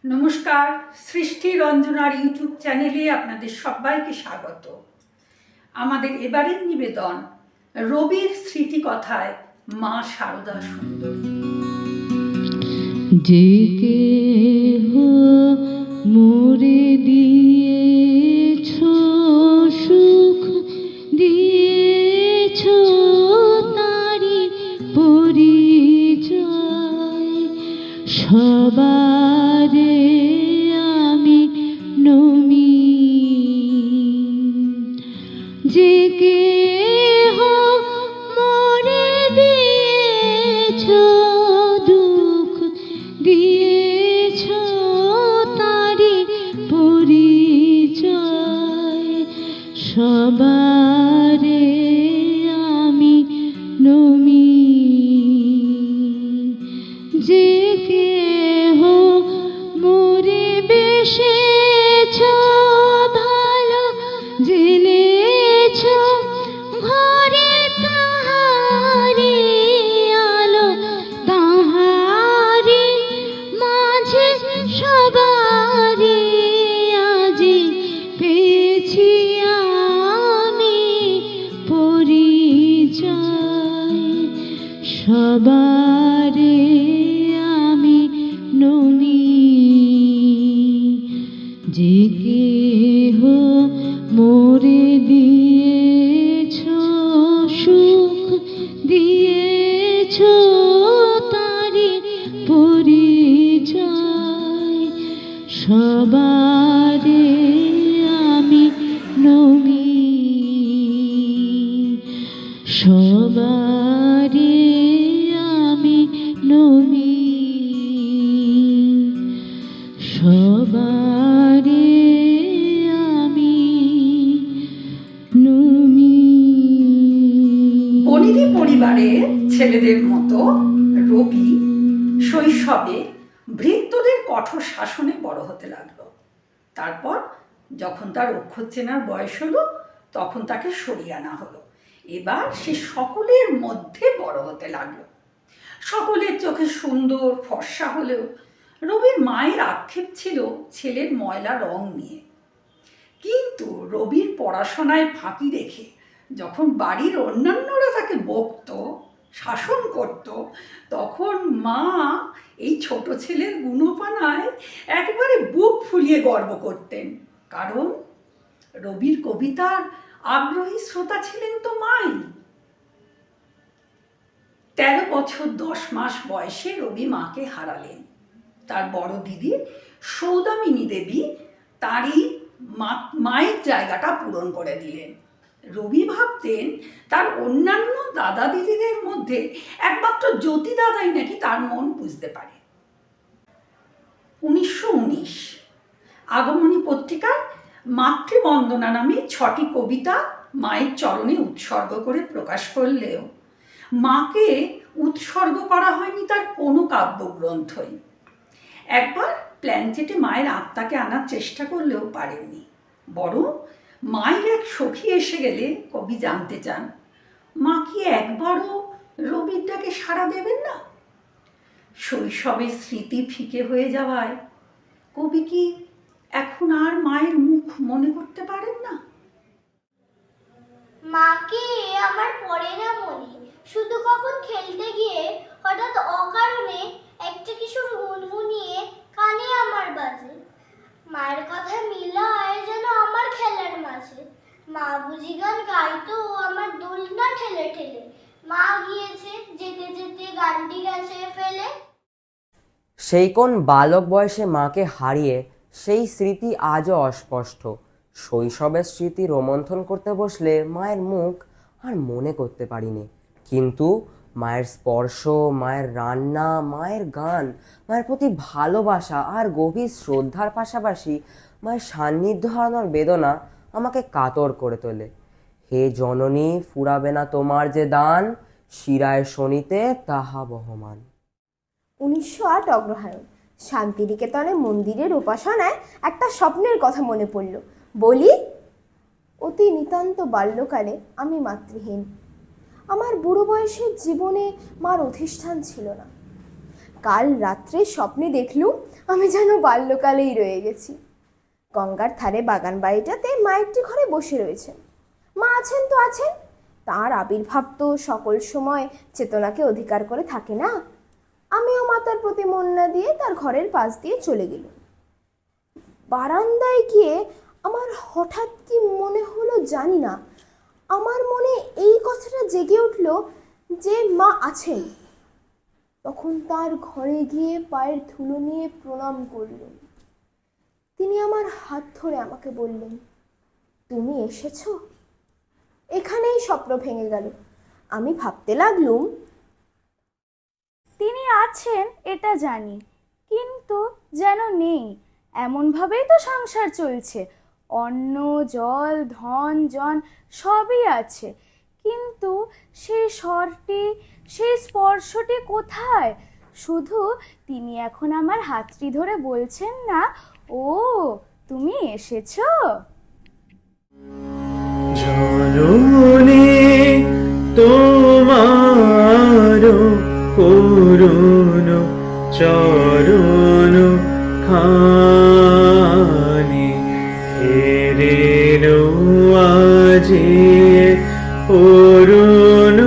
নমস্কার, সৃষ্টি রঞ্জনার ইউটিউব চ্যানেলে আপনাদের সবাইকে স্বাগত। আমাদের এবারের নিবেদন রবির স্মৃতিকথায় মা সারদা সুন্দরী। যে কেহ মোরে দিয়েছ সুখ দিয়েছ তারি পরিচয় সবারে আমি নমি। যে কেহ মোরে দিয়েছ দুঃখ দিয়েছ তারি পরিচয় সবারে আমি নমি। যে কেহ মোরে বেশেছ ভালো জেনেছ ঘরে তাহারি আলো তাহারি মাঝে সবারি আজি পেয়েছি আমি পরিচয় সবারে আমি নমি। যে কেহ মোরে দিয়েছ সুখ দিয়েছ তারি পরিচয় সবারে আমি নমি। সবারে আমি নমি। সবারে আমি নমি। বনিদি পরিবারের ছেলেদের মতো রবি শৈশবে ভৃত্যদের কঠোর শাসনে বড় হতে লাগলো। তারপর যখন তার অক্ষর চেনার বয়স হলো তখন তাকে সরিয়ে আনা হলো। এবার সে সকলের মধ্যে বড় হতে লাগলো। সকলের চোখে সুন্দর ফর্সা হলেও রবির মায়ের আক্ষেপ ছিল ছেলের ময়লা রং নিয়ে। কিন্তু রবির পড়াশোনায় ফাঁকি রেখে যখন বাড়ির অন্যান্যরা তাকে বকতো শাসন করত তখন মা এই ছোট ছেলের গুণপানায় একবারে বুক ফুলিয়ে গর্ব করতেন। কারণ রবির কবিতার আগ্রহী শ্রোতা ছিলেন তো মাই। 13 বছর 10 মাস বয়সে রবি মাকে হারালেন। তার বড় দিদি সৌদামিনী দেবী তারই মায়ের জায়গাটা পূরণ করে দিলেন। রবি ভাবতেন তার অন্যান্য দাদা দিদিদের মধ্যে একমাত্র জ্যোতি দাদাই নাকি তার মন বুঝতে পারে। 1919 আগমনী পত্রিকায় মাতৃবন্দনা নামে 6টি কবিতা মায়ের চরণে উৎসর্গ করে প্রকাশ করলেও মাকে উৎসর্গ করা হয়নি তার কোনো কাব্যগ্রন্থই। একবার প্ল্যানচেটে মায়ের আত্মাকে আনার চেষ্টা করলেও পারেননি। বরং মায়ের এক সখী এসে গেলে কবি জানতে চান, মা কি একবারও রবির ডাকে সাড়া দেবেন না? শৈশবের স্মৃতি ফিকে হয়ে যাওয়ায় কবি কি এখন আর মায়ের মুখ মনে করতে পারেন না? মাকে আমার পড়ে না মনে, শুধু কখন খেলতে গিয়ে হঠাৎ অকারণে একটা কিশোর গুনগুনিয়ে কানে আমার বাজে। মায়ের কথা মিলায় যেন আমার খেলার মাঝে। মা বুঝি গান গাইতো আমার দোলনা ঠেলে ঠেলে। মা গিয়েছে যেতে যেতে গানটি গেছে ফেলে। সেই কোন বালক বয়সে মাকে হারিয়ে সেই স্মৃতি আজও অস্পষ্ট। শৈশবের স্মৃতি রোমন্থন করতে বসলে মায়ের মুখ আর মনে করতে পারিনি। কিন্তু মায়ের স্পর্শ, মায়ের রান্না, মায়ের গান, মায়ের প্রতি ভালোবাসা আর গভীর শ্রদ্ধার পাশাপাশি মায়ের সান্নিধ্য হারানোর বেদনা আমাকে কাতর করে তোলে। হে জননী, ফুরাবে না তোমার যে দান, শিরায় শনিতে তাহা বহমান। 1908 অগ্রহায়ণ। শান্তিনিকেতনে মন্দিরের উপাসনায় একটা স্বপ্নের কথা মনে পড়ল। বলি, অতি নিতান্ত বাল্যকালে আমি মাতৃহীন। আমার বুড়ো বয়সের জীবনে মার অধিষ্ঠান ছিল না। কাল রাত্রে স্বপ্নে দেখলুম আমি যেন বাল্যকালেই রয়ে গেছি। গঙ্গার ধারে বাগান বাড়িটাতে মা একটি ঘরে বসে রয়েছেন। মা আছেন তো আছেন, তাঁর আবির্ভাব তো সকল সময় চেতনাকে অধিকার করে থাকে না। আমিও মাতার প্রতি মন না দিয়ে তার ঘরের পাশ দিয়ে চলে গেলাম। বারান্দায় গিয়ে আমার হঠাৎ কি মনে হলো জানি না, আমার মনে এই কথাটা জেগে উঠল যে মা আছেন। তখন তার ঘরে গিয়ে পায়ের ধুলো নিয়ে প্রণাম করলেন। তিনি আমার হাত ধরে আমাকে বললেন, তুমি এসেছো। এখানেই স্বপ্ন ভেঙে গেল। আমি ভাবতে লাগলুম, তিনি আছেন এটা জানি, কিন্তু যেন নেই এমনভাবেই তো সংসার চলছে। অন্ন, জল, ধন, জন সবই আছে, কিন্তু সেই স্বরটি, সেই স্পর্শটি কোথায়? শুধু তিনি এখন আমার হাতটি ধরে বলছেন না, ও তুমি এসেছো। জননী তোমার করুণ চরণ খানি হেরেন আজি অরুণ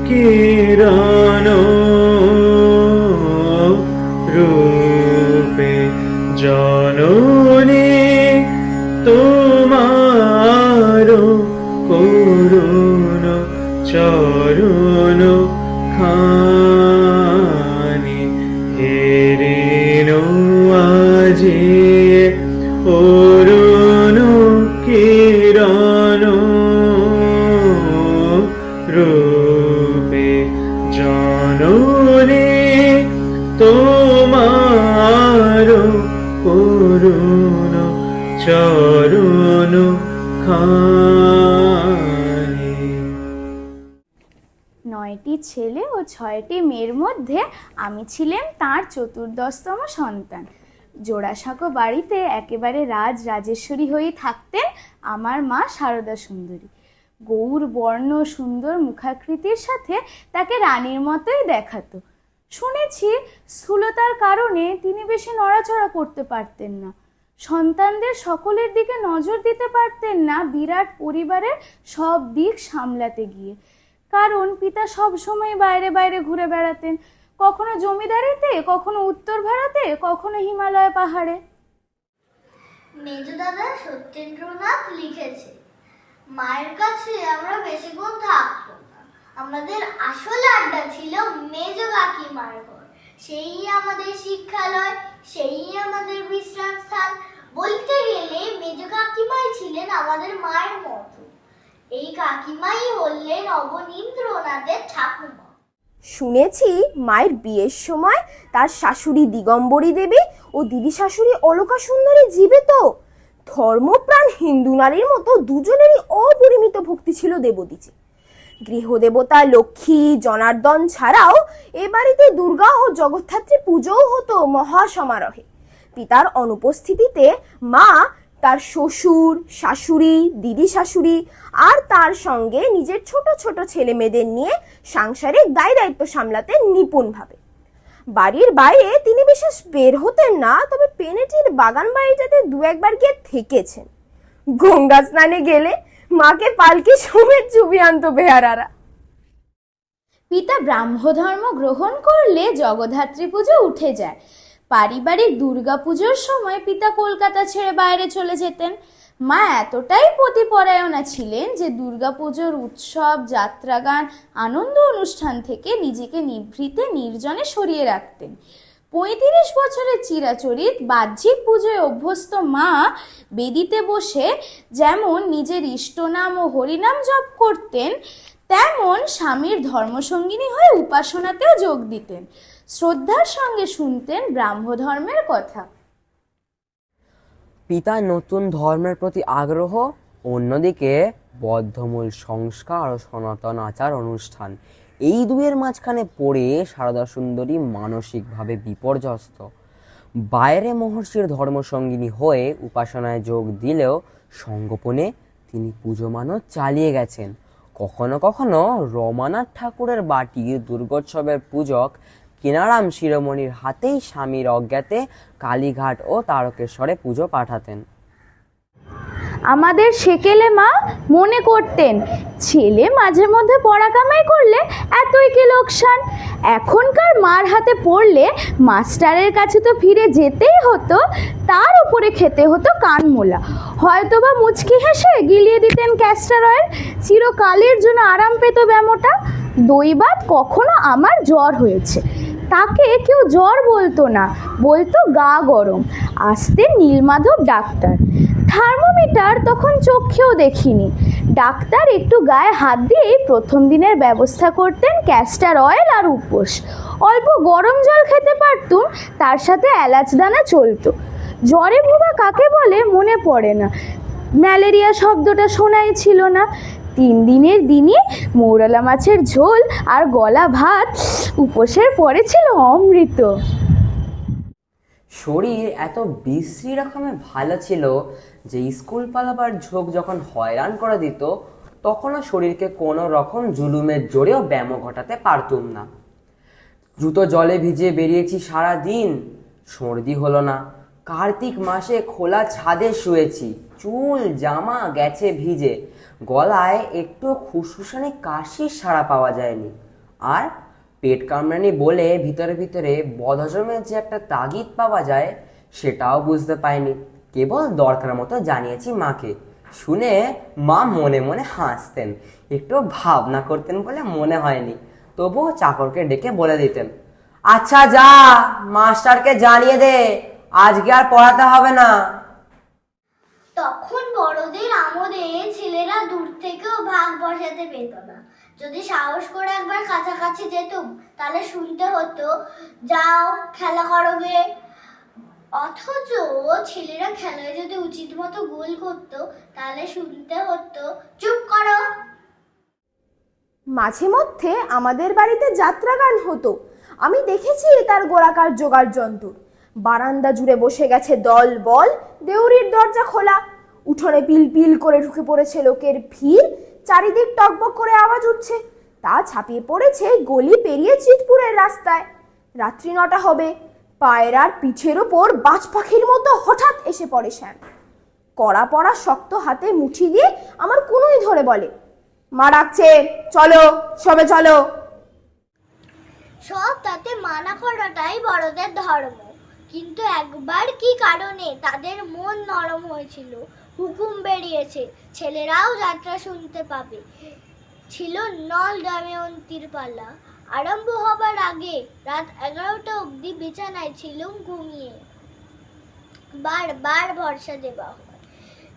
কিরণ রূপে। জননী তোমার করুণ চরণ খানি হেরেন আজি অরুণ কিরণ রূপে। জননী তোমার করুণ চরণ খানি। 9টি ছেলে ও 6টি মেয়ের মধ্যে আমি ছিলাম তাঁর চতুর্দশতম সন্তান। জোড়াসাঁকো বাড়িতে একেবারে রাজেশ্বরী হয়ে থাকতেন আমার মা সারদা সুন্দরী। গৌর বর্ণ সুন্দর মুখাকৃতির সাথে তাকে রানীর মতোই দেখাতো। শুনেছি স্থূলতার কারণে তিনি বেশি নড়াচড়া করতে পারতেন না, সন্তানদের সকলের দিকে নজর দিতে পারতেন না বিরাট পরিবারের সব দিক সামলাতে গিয়ে। কারণ পিতা সব সময় বাইরে বাইরে ঘুরে বেড়াতেন, কখনো জমিদারিতে, কখনো উত্তর ভারতে, কখনো হিমালয় পাহাড়ে। মেজো দাদা সত্যেন্দ্রনাথ লিখেছে, মায়ের কাছে আমরা বেশিক্ষণ থাকতো না। আমাদের আসল আড্ডা ছিল মেজো কাকিমার ঘর। সেই আমাদের শিক্ষালয়, সেই আমাদের বিশ্রাম স্থান। বলতে গেলে মেজো কাকিমাই ছিলেন আমাদের মায়ের মতো। এই কাকিমাই হলেন অবনীন্দ্রনাথের ঠাকুমা। শুনেছি মায়ের বিয়ের সময় তার শাশুড়ি দিগম্বরী দেবী ও দিদি শাশুড়ি অলকা সুন্দরী জীবিত। ধর্মপ্রাণ হিন্দু নারীর মতো দুজনেরই অপরিমিত ভক্তি ছিল দেবদীচে। গৃহদেবতা লক্ষ্মী, জনার্দন ছাড়াও এ বাড়িতে দুর্গা ও জগদ্ধাত্রী পুজোও হতো মহা সমারোহে। পিতার অনুপস্থিতিতে মা তার শ্বশুর, শাশুড়ি, দিদি শাশুড়ি আর তার সঙ্গে নিজের ছোট ছোট ছেলে মেয়েদের নিয়ে সাংসারিক দায় দায়িত্ব সামলাতেন নিপুণভাবে। বাড়ির বাইরে তিনি বিশেষ বের হতেন না, তবে পেনেটির বাগান বাড়িটাতে দু একবার গিয়ে থেকেছেন। গঙ্গা স্নানে গেলে মাকে পালকি সমেত চুবিয়ে আনতো বেহারারা। পিতা ব্রাহ্মধর্ম গ্রহণ করলে জগদ্ধাত্রী পুজো উঠে যায়। পারিবারিক দুর্গা পুজোর সময় পিতা কলকাতা ছেড়ে বাইরে চলে যেতেন। মা এতটাই পতিপরায়ণা ছিলেন যে দুর্গাপুজোর উৎসব, যাত্রাগান, আনন্দ অনুষ্ঠান থেকে নিজেকে নিভৃতে নির্জনে সরিয়ে রাখতেন। 35 বছরের চিরাচরিত বাহ্যিক পুজোয় অভ্যস্ত মা বেদিতে বসে যেমন নিজের ইষ্টনাম ও হরিনাম জপ করতেন, তেমন স্বামীর ধর্মসঙ্গিনী হয়ে উপাসনাতেও যোগ দিতেন। শ্রদ্ধার সঙ্গে শুনতেন ব্রাহ্মধর্মের কথা। পিতার নতুন ধর্মের প্রতি আগ্রহ, অন্যদিকে বদ্ধমূল সংস্কার ও সনাতন আচার অনুষ্ঠান, এই দুয়ের মাঝখানে পড়ে সারদা সুন্দরী মানসিকভাবে বিপর্যস্ত। বাইরে মহর্ষির ধর্মসঙ্গিনী হয়ে উপাসনায় যোগ দিলেও সঙ্গোপনে তিনি পুজো মানত চালিয়ে গেছেন। কখনো কখনো রমানাথ ঠাকুরের বাটির দুর্গোৎসবের পূজক কিনারাম শিরোমণির হাতেই স্বামীর অজ্ঞাতে কালীঘাট ও তারকেশ্বরে পুজো পাঠাতেন। আমাদের সেকেলে মা মনে করতেন ছেলে মাঝে মধ্যে পড়া কামাই করলে এতই কি লোকসান। এখনকার মার হাতে পড়লে মাস্টারের কাছে তো ফিরে যেতেই হতো, তার উপরে খেতে হতো কানমোলা, হয়তোবা মুচকি হেসে গিলিয়ে দিতেন ক্যাস্টার অয়েল, চিরকালের জন্য আরাম পেত ব্যামোটা। দৈবাত কখনো আমার জ্বর হয়েছে, তাকে কেউ জ্বর বলতো না, বলতো গা গরম। আসতেন নীলমাধব ডাক্তার, থার্মোমিটার তখন চোখেও দেখিনি। ডাক্তার একটু গায়ে হাত দিয়েই প্রথম দিনের ব্যবস্থা করতেন ক্যাস্টার অয়েল আর উপোস। অল্প গরম জল খেতে পারতুম, তার সাথে এলাচ দানা চলতো। জ্বরে ভোগা কাকে বলে মনে পড়ে না, ম্যালেরিয়া শব্দটা শোনাই ছিল না। 3 দিনের দিনই মৌরলা মাছের ঝোল আর গলা ভাত উপোসের পরে ছিল অমৃত। শরীর এত বিশ্রী রকমের ভালো ছিল যে স্কুল পালাবার ঝোঁক যখন হয়রান করে দিত, তখনও শরীরকে কোনো রকম জুলুমের জোরেও ব্যায়াম ঘটাতে পারতুম না। জুতো জলে ভিজে বেরিয়েছি সারা দিন, সর্দি হলো না। কার্তিক মাসে খোলা ছাদে শুয়েছি, চুল জামা গেছে ভিজে, গলায় একটু খুশখুশানি কাশির সাড়া পাওয়া যায়নি। আর পেট কামড়ানি বলে ভিতরে ভিতরে বদহজমের যে একটা তাগিদ পাওয়া যায় সেটাও বুঝতে পাইনি। কেবল দরকার মতো জানিয়েছি মাকে। শুনে মা মনে মনে হাসতেন, একটু ভাবনা করতেন বলে মনে হয়নি। তবুও চাকরকে ডেকে বলে দিতেন, আচ্ছা যা মাস্টারকে জানিয়ে দে, আজকে আর পড়াতে হবে না। তখন বড়দের আমোদে ছেলেরা দূর থেকেও ভাগ বসাতে পেত না। যদি সাহস করে একবার কাছাকাছি যেতুম তাহলে শুনতে হতো, যাও খেলা করবে। অথচ ছেলেরা খেলায় যদি উচিত মতো গোল করতো তাহলে শুনতে হতো, চুপ করো। মাঝে মধ্যে আমাদের বাড়িতে যাত্রা গান হতো, আমি দেখেছি তার গোলাকার জোগাড় যন্ত্র। বারান্দা জুড়ে বসে গেছে দল বল, দেউরির দরজা খোলা, উঠোনে পিল পিল করে ঢুকে পড়েছে লোকের ভিড়, চারিদিক টকবক করে আওয়াজ উঠছে। তা ছাপিয়ে পড়েছে গলি পেরিয়ে চিতপুরের রাস্তায়। রাত্রি 9টা হবে, পায়রার পিঠের ওপর বাজ পাখির মতো হঠাৎ এসে পড়ে শ্যাম। কড়া পড়া শক্ত হাতে মুঠি দিয়ে আমার কুনুই ধরে বলে, মা ডাকছে, চলো সবে চলো। সব তাতে মানা করাটাই বড়দের ধর্ম। কিন্তু একবার কি কারণে তাদের মন নরম হয়েছিল, হুকুম বেরিয়েছে ছেলেরাও যাত্রা শুনতে পাবে। ছিল নল দময়ন্তীর পালা। আরম্ভ হবার আগে রাত 11টা অবধি বিছানায় ছিলুম ঘুমিয়ে। বারবার ভরসা দেওয়া হয়,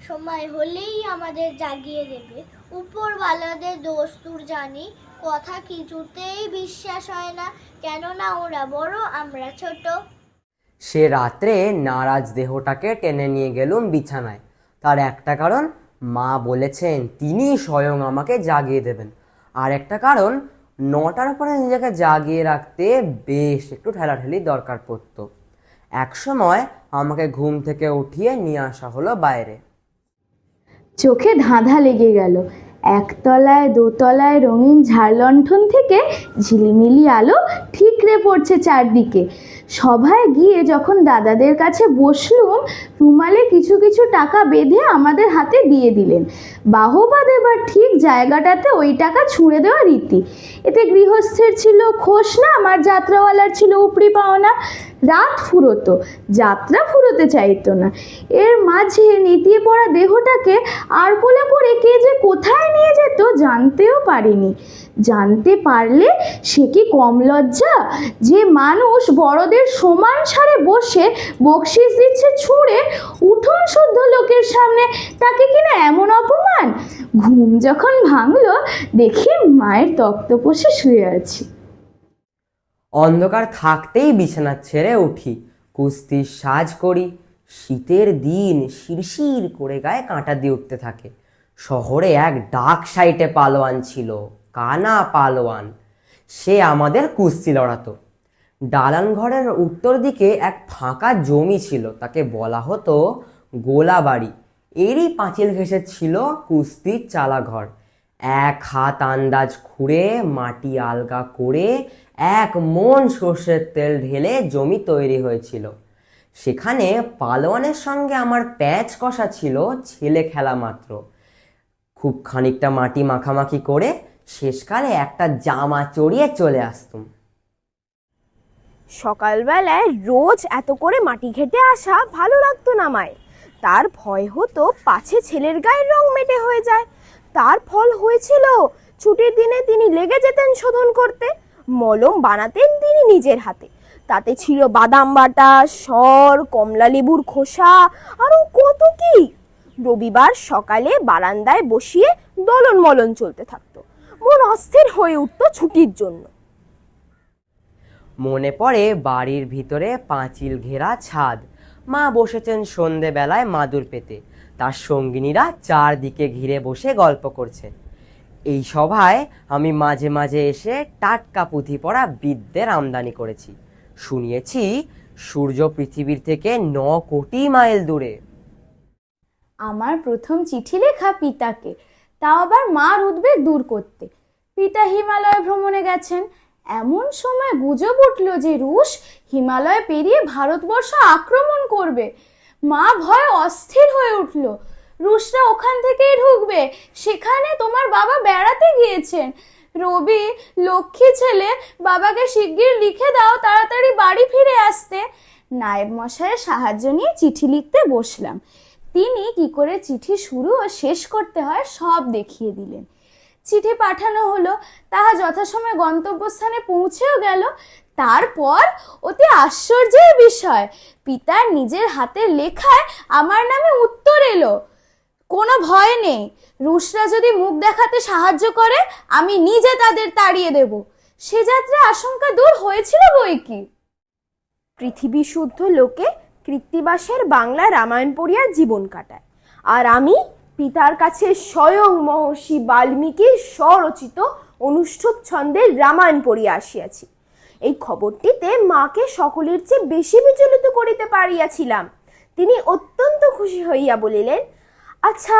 সময় হলেই আমাদের জাগিয়ে দেবে। উপরওয়ালাদের দস্তুর জানি, কথা কিছুতেই বিশ্বাস হয় না, কেননা ওরা বড় আমরা ছোট। সে রাত্রে নারাজ দেহটাকে টেনে নিয়ে গেলুম বিছানায়। তার একটা কারণ, মা বলেছেন তিনি স্বয়ং আমাকে জাগিয়ে দেবেন। আর একটা কারণ, 9টার পরে নিজেকে জাগিয়ে রাখতে বেশ একটু ঠেলাঠেলি দরকার পড়তো। একসময় আমাকে ঘুম থেকে উঠিয়ে নিয়ে আসা হলো বাইরে। চোখে ধাঁধা লেগে গেল। একতলায় দোতলায় রঙিন ঝাড়লণ্ঠন থেকে ঝিলিমিলি আলো ঠিকরে পড়ছে চারদিকে। সভায় গিয়ে যখন দাদাদের কাছে বসলুম, রুমালে কিছু কিছু টাকা বেঁধে আমাদের হাতে দিয়ে দিলেন। বাহবা দেবার ঠিক জায়গাটাতে ওই টাকা ছুঁড়ে দেওয়া রীতি। এতে গৃহস্থের ছিল খোশ না, আমার যাত্রাওয়ালার ছিল উপরি পাওনা। রাত ফুরোতো, যাত্রা ফুরোতে চাইতো না। এর মাঝে নেতিয়ে পড়া দেহটাকে আরপোলা করে কে যে কোথায় নিয়ে যেত জানতেও পারিনি। জানতে পারলে সে কি কম লজ্জা, যে মানুষ বড়দের সমান সারে বসে বকশিস দিচ্ছে ছুঁড়ে, উঠোন শুদ্ধ লোকের সামনে তাকে কিনা এমন অপমান। ঘুম যখন ভাঙলো দেখি মায়ের তক্তপোষে শুয়ে আছি। অন্ধকার থাকতেই বিছানা ছেড়ে উঠি, কুস্তির সাজ করি। শীতের দিন শিরশির করে গায়ে কাঁটা দিয়ে উঠতে থাকে। শহরে এক ডাক সাইটে পালোয়ান ছিল, কানা পালোয়ান। সে আমাদের কুস্তি লড়াতো। দালান ঘরের উত্তর দিকে এক ফাঁকা জমি ছিল, তাকে বলা হতো গোলাবাড়ি। এরই পাঁচিল ঘেঁষে ছিল কুস্তির চালাঘর। এক হাত আন্দাজ খুঁড়ে মাটি আলগা করে 1 মণ সর্ষের তেল ঢেলে জমি তৈরি হয়েছিল। সেখানে পালোয়ানের সঙ্গে আমার প্যাঁচ কষা ছিল ছেলে খেলা মাত্র। খুব খানিকটা মাটি মাখামাখি করে শেষকালে একটা জামা চড়িয়ে চলে আসতুম। সকালবেলায় রোজ এত করে মাটি ঘেটে আসা ভালো লাগতো না মায়ের। তার ভয় হতো পাছে ছেলের গায়ের রং মেটে হয়ে যায়। তার ফল হয়েছিল, ছুটির দিনে তিনি লেগে যেতেন শোধন করতে। মলম বানাতেন তিনি নিজের হাতে। তাতে ছিল বাদাম বাটা, সর, কমলা লেবুর খোসা, আরও কত কি। রবিবার সকালে বারান্দায় বসিয়ে দলন মলন চলতে থাকতো। মন অস্থির হয়ে উঠত ছুটির জন্য। মনে পড়ে বাড়ির ভিতরে পাঁচিল ঘেরা ছাদ। মা বসেছেন সন্ধেবেলায় মাদুর পেতে, তার সঙ্গিনীরা চারদিকে ঘিরে বসে গল্প করছে। এই সভায় আমি মাঝে মাঝে এসে টাটকা পুঁথি পড়া বৃদ্ধের আমদানি করেছি। শুনিয়েছি সূর্য পৃথিবীর থেকে 9 কোটি মাইল দূরে। আমার প্রথম চিঠি লেখা পিতাকে, তাও আবার মার উদ্বেগ দূর করতে। পিতা হিমালয় ভ্রমণে গেছেন। এমন সময় গুজব উঠল যে রুশ হিমালয় পেরিয়ে ভারতবর্ষ আক্রমণ করবে। মা ভয়ে অস্থির হয়ে উঠল। রুশরা ওখান থেকেই ঢুকবে, সেখানে তোমার বাবা বেড়াতে গিয়েছেন। রবি লক্ষ্মী ছেলে, বাবাকে শিগগির লিখে দাও তাড়াতাড়ি বাড়ি ফিরে আসতে। নায়েব মশাইয়ের সাহায্য নিয়ে চিঠি লিখতে বসলাম। তিনি কি করে চিঠি শুরু ও শেষ করতে হয় সব দেখিয়ে দিলেন। চিঠি পাঠানো হলো, তাহা যথাসময়ে গন্তব্যস্থানে পৌঁছেও গেল। তারপর অতি আশ্চর্যের বিষয়, পিতার নিজের হাতের লেখায় আমার নামে উত্তর এলো। কোনো ভয় নেই, রুশরা যদি মুখ দেখাতে সাহায্য করে আমি নিজে তাদের তাড়িয়ে দেব। সে যাত্রা আশঙ্কা দূর হয়েছিল বই কি। পৃথিবী শুদ্ধ লোকে কৃত্তিবাসের বাংলা রামায়ণ পড়িয়া জীবন কাটায়, আর আমি পিতার কাছে স্বয়ং মহর্ষি বাল্মীকির স্বরচিত অনুষ্ঠুপ ছন্দের রামায়ণ পড়িয়া আসিয়াছি। এই খবরটিতে মাকে সকলের চেয়ে বেশি বিচলিত করিতে পারিয়াছিলাম। তিনি অত্যন্ত খুশি হইয়া বলিলেন, আচ্ছা,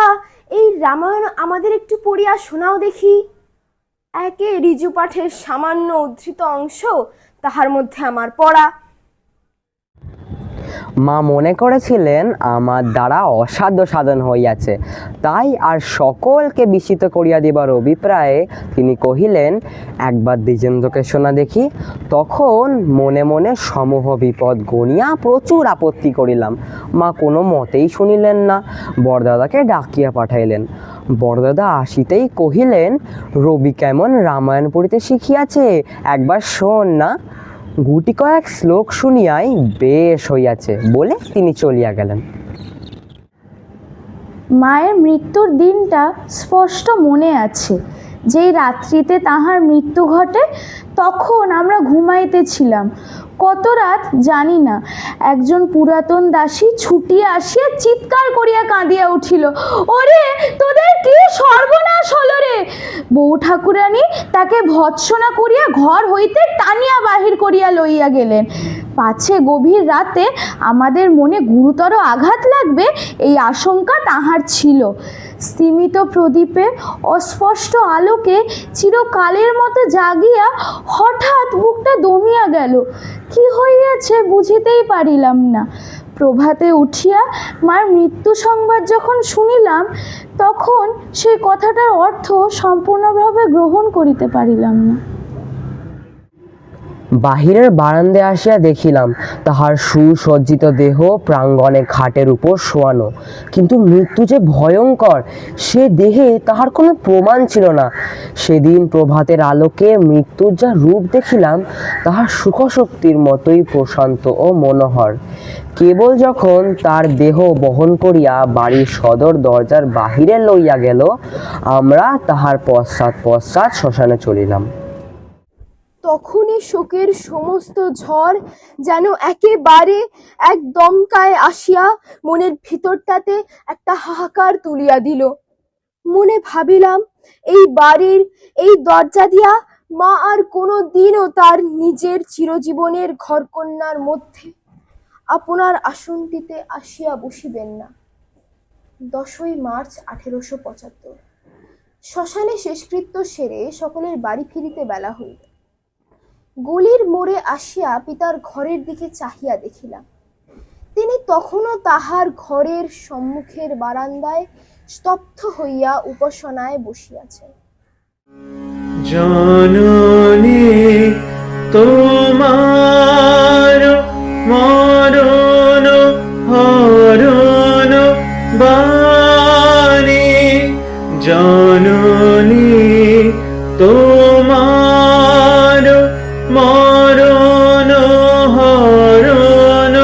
এই রামায়ণ আমাদের একটু পড়িয়া শোনাও দেখি। একে ঋজু পাঠের সামান্য উদ্ধৃত অংশ তাহার মধ্যে আমার পড়া। মা মনে করেছিলেন আমার দ্বারা অসাধ্য সাধন হইয়াছে, তাই আর সকলকে বিস্মিত করিয়া দিবার অভিপ্রায়ে তিনি কহিলেন, একবার দ্বিজেন্দ্রকে শোনা দেখি। তখন মনে মনে সমূহ বিপদ গণিয়া প্রচুর আপত্তি করিলাম। মা কোনো মতেই শুনিলেন না, বড়দাদাকে ডাকিয়া পাঠাইলেন। বড়দাদা আসিতেই কহিলেন, রবি কেমন রামায়ণ পড়িতে শিখিয়াছে, একবার শোন না। গুটি কয়েক শ্লোক শুনিয়াই বেশ হইয়াছে বলে তিনি চলিয়া গেলেন। মায়ের মৃত্যুর দিনটা স্পষ্ট মনে আছে। যেই রাত্রিতে তাহার মৃত্যু ঘটে তখন আমরা ঘুমাইতেছিলাম। কত রাত জানি না। একজন পুরাতন দাসী ছুটিয়া আসিয়া চিৎকার করিয়া কাঁদিয়া উঠিল, ওরে তোদের কি সর্বনাশ হলো রে। বউ ঠাকুরানী তাকে ভৎসনা করিয়া ঘর হইতে টানিয়া বাহির করিয়া লইয়া গেলেন। পাছে গভীর রাতে আমাদের মনে গুরুতর আঘাত লাগবে এই আশঙ্কা তাহার ছিল। স্তিমিত প্রদীপে অস্পষ্ট আলোকে চিরকালের মতো জাগিয়া হঠাৎ বুকটা দমিয়া গেল। কি হইয়াছে বুঝিতেই পারিলাম না। প্রভাতে উঠিয়া মার মৃত্যু সংবাদ যখন শুনিলাম, তখন সেই কথাটার অর্থ সম্পূর্ণভাবে গ্রহণ করিতে পারিলাম না। বাহিরের বারান্দায় আসিয়া দেখিলাম তাহার সুসজ্জিত দেহ প্রাঙ্গণে খাটের উপর শোয়ানো, কিন্তু মৃত্যু যে ভয়ঙ্কর সে দেহে তাহার কোনো প্রমাণ ছিল না। সেদিন প্রভাতের আলোকে মৃত্যুর যা রূপ দেখিলাম তাহার সুখশক্তির মতোই প্রশান্ত ও মনোহর। কেবল যখন তার দেহ বহন করিয়া বাড়ির সদর দরজার বাহিরে লইয়া গেল, আমরা তাহার পশ্চাৎ পশ্চাৎ শ্মশানে চলিলাম। তখনই শোকের সমস্ত ঝড় যেন একেবারে এক দমকায় আসিয়া মনের ভিতরটাতে একটা হাহাকার তুলিয়া দিল। মনে ভাবিলাম, এই বাড়ির এই দরজা দিয়া মা আর কোনো দিনও তার নিজের চিরজীবনের ঘরকন্যার মধ্যে আপনার আসনটিতে আসিয়া বসিবেন না। 10ই মার্চ 1875। শ্মশানে শেষকৃত্য সেরে সকলের বাড়ি ফিরিতে বেলা হইল। গলির মোড়ে আসিয়া পিতার ঘরের দিকে চাহিয়া দেখিলাম, তিনি তখনও তাহার ঘরের সম্মুখের বারান্দায় স্তব্ধ হইয়া উপাসনায় বসিয়াছেন। জননী তোমার মরণ হরণ বাণী, জননী তোমার মরণ হরণ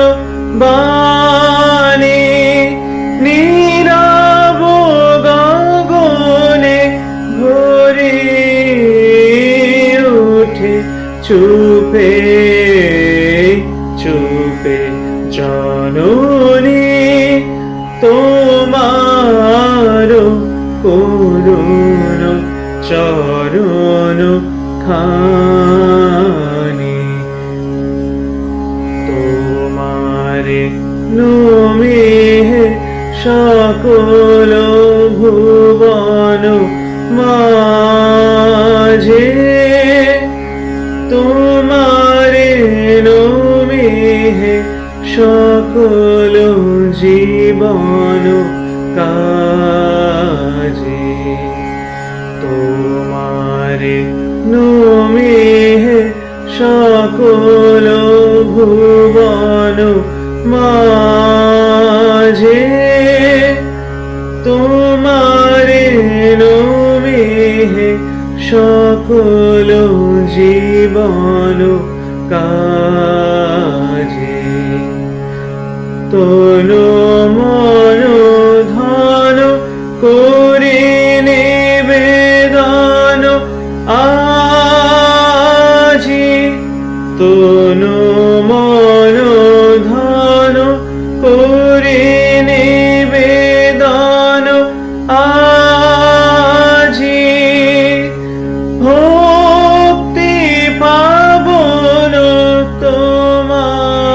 বাণী, নীরব গগনে ভরে উঠে চুপে চুপে, জননী তোমার করুণ চরণ খানি, তোমারে নমিহে সকল ভুবন মাঝে, তোমারে নমিহে সকল জীবন কাজে, তোমারে নমিহে সকল ভুবন মাঝে, তোমারে নমিহে সকল জীবন কাজে, তনু মন ধন করি নিবেদন আজি, তনু মন ধন করি নিবেদন আজি, ভক্তি পাবন তোমার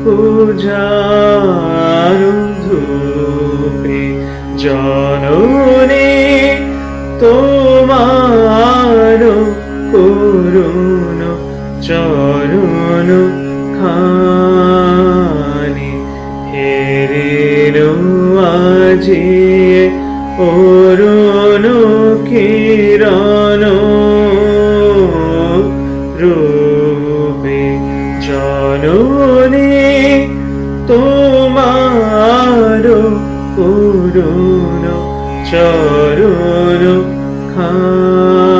পূজার ধূপে, জননী তোমার করুণ চরণ খানি, হেরিল আজিয়ে অরুণ কিরণ রূপে, জননী তোমার করুণ চরণ খানি।